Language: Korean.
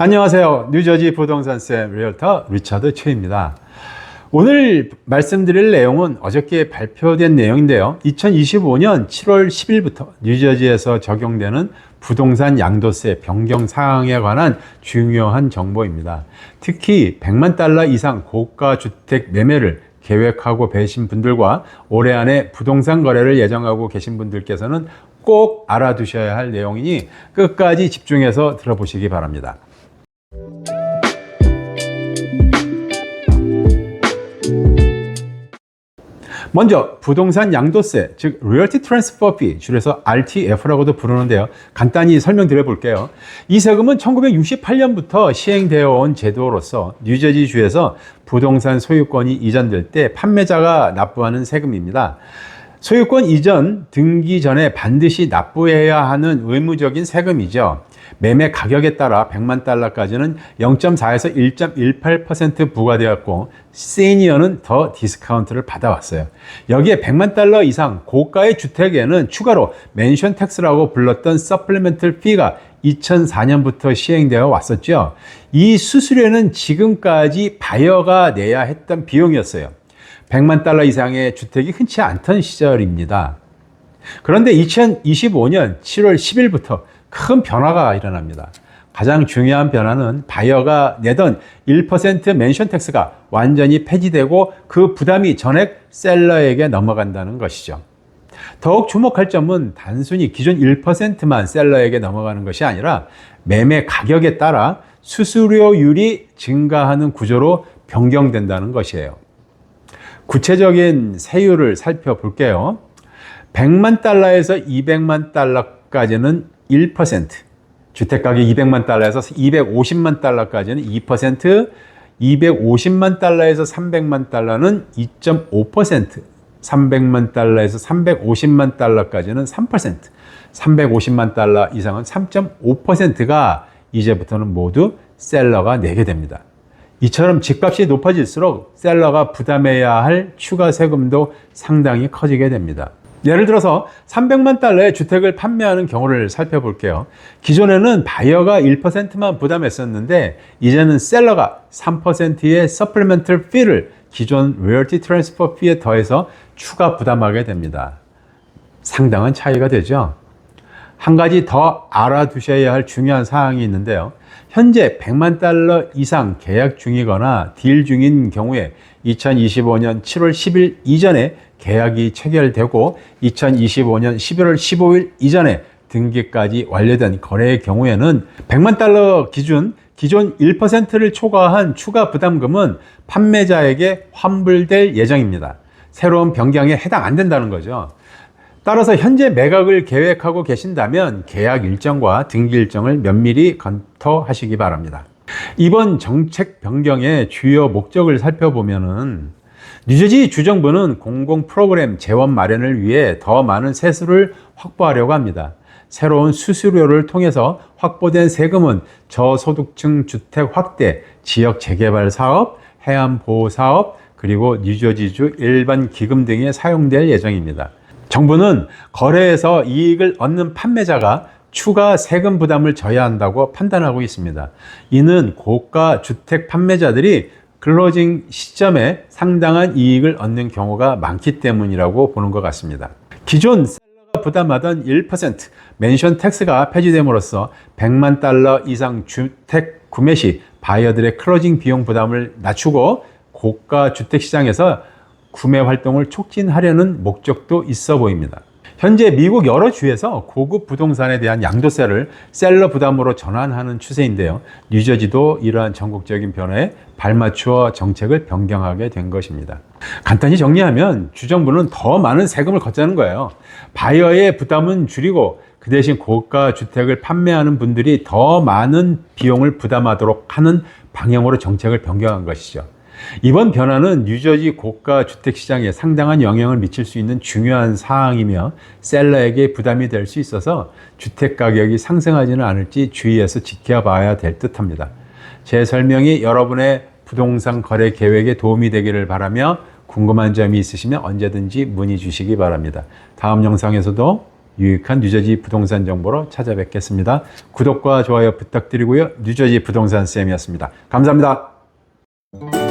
안녕하세요. 뉴저지 부동산쌤 리얼터 리처드 최입니다. 오늘 말씀드릴 내용은 어저께 발표된 내용인데요. 2025년 7월 10일부터 뉴저지에서 적용되는 부동산 양도세 변경 사항에 관한 중요한 정보입니다. 특히 100만 달러 이상 고가 주택 매매를 계획하고 계신 분들과 올해 안에 부동산 거래를 예정하고 계신 분들께서는 꼭 알아두셔야 할 내용이니 끝까지 집중해서 들어보시기 바랍니다. 먼저 부동산 양도세, 즉 Realty Transfer Fee, 줄여서 RTF라고도 부르는데요. 간단히 설명드려 볼게요. 이 세금은 1968년부터 시행되어 온 제도로서 뉴저지주에서 부동산 소유권이 이전될 때 판매자가 납부하는 세금입니다. 소유권 이전 등기 전에 반드시 납부해야 하는 의무적인 세금이죠. 매매 가격에 따라 100만 달러까지는 0.4에서 1.18% 부과되었고 시니어는 더 디스카운트를 받아왔어요. 여기에 100만 달러 이상 고가의 주택에는 추가로 맨션 텍스라고 불렀던 서플리멘털 피가 2004년부터 시행되어 왔었죠. 이 수수료는 지금까지 바이어가 내야 했던 비용이었어요. 100만 달러 이상의 주택이 흔치 않던 시절입니다. 그런데 2025년 7월 10일부터 큰 변화가 일어납니다. 가장 중요한 변화는 바이어가 내던 1% 맨션 텍스가 완전히 폐지되고 그 부담이 전액 셀러에게 넘어간다는 것이죠. 더욱 주목할 점은 단순히 기존 1%만 셀러에게 넘어가는 것이 아니라 매매 가격에 따라 수수료율이 증가하는 구조로 변경된다는 것이에요. 구체적인 세율을 살펴볼게요. 100만 달러에서 200만 달러까지는 1%, 주택가격이 200만 달러에서 250만 달러까지는 2%, 250만 달러에서 300만 달러는 2.5%, 300만 달러에서 350만 달러까지는 3%, 350만 달러 이상은 3.5%가 이제부터는 모두 셀러가 내게 됩니다. 이처럼 집값이 높아질수록 셀러가 부담해야 할 추가 세금도 상당히 커지게 됩니다. 예를 들어서 300만 달러의 주택을 판매하는 경우를 살펴볼게요. 기존에는 바이어가 1%만 부담했었는데 이제는 셀러가 3%의 서플리멘털 피를 기존 Realty Transfer Fee에 더해서 추가 부담하게 됩니다. 상당한 차이가 되죠. 한 가지 더 알아두셔야 할 중요한 사항이 있는데요. 현재 100만 달러 이상 계약 중이거나 딜 중인 경우에 2025년 7월 10일 이전에 계약이 체결되고 2025년 11월 15일 이전에 등기까지 완료된 거래의 경우에는 100만 달러 기준 기존 1%를 초과한 추가 부담금은 판매자에게 환불될 예정입니다. 새로운 변경에 해당 안 된다는 거죠. 따라서 현재 매각을 계획하고 계신다면 계약 일정과 등기 일정을 면밀히 검토하시기 바랍니다. 이번 정책 변경의 주요 목적을 살펴보면은 뉴저지 주정부는 공공 프로그램 재원 마련을 위해 더 많은 세수를 확보하려고 합니다. 새로운 수수료를 통해서 확보된 세금은 저소득층 주택 확대, 지역 재개발 사업, 해안 보호 사업, 그리고 뉴저지주 일반 기금 등에 사용될 예정입니다. 정부는 거래에서 이익을 얻는 판매자가 추가 세금 부담을 져야 한다고 판단하고 있습니다. 이는 고가 주택 판매자들이 클로징 시점에 상당한 이익을 얻는 경우가 많기 때문이라고 보는 것 같습니다. 기존 셀러가 부담하던 1% 맨션 텍스가 폐지됨으로써 100만 달러 이상 주택 구매 시 바이어들의 클로징 비용 부담을 낮추고 고가 주택 시장에서 구매 활동을 촉진하려는 목적도 있어 보입니다. 현재 미국 여러 주에서 고급 부동산에 대한 양도세를 셀러 부담으로 전환하는 추세인데요. 뉴저지도 이러한 전국적인 변화에 발맞추어 정책을 변경하게 된 것입니다. 간단히 정리하면 주정부는 더 많은 세금을 걷자는 거예요. 바이어의 부담은 줄이고 그 대신 고가 주택을 판매하는 분들이 더 많은 비용을 부담하도록 하는 방향으로 정책을 변경한 것이죠. 이번 변화는 뉴저지 고가 주택 시장에 상당한 영향을 미칠 수 있는 중요한 사항이며 셀러에게 부담이 될 수 있어서 주택 가격이 상승하지는 않을지 주의해서 지켜봐야 될 듯합니다. 제 설명이 여러분의 부동산 거래 계획에 도움이 되기를 바라며 궁금한 점이 있으시면 언제든지 문의 주시기 바랍니다. 다음 영상에서도 유익한 뉴저지 부동산 정보로 찾아뵙겠습니다. 구독과 좋아요 부탁드리고요. 뉴저지 부동산 쌤이었습니다. 감사합니다.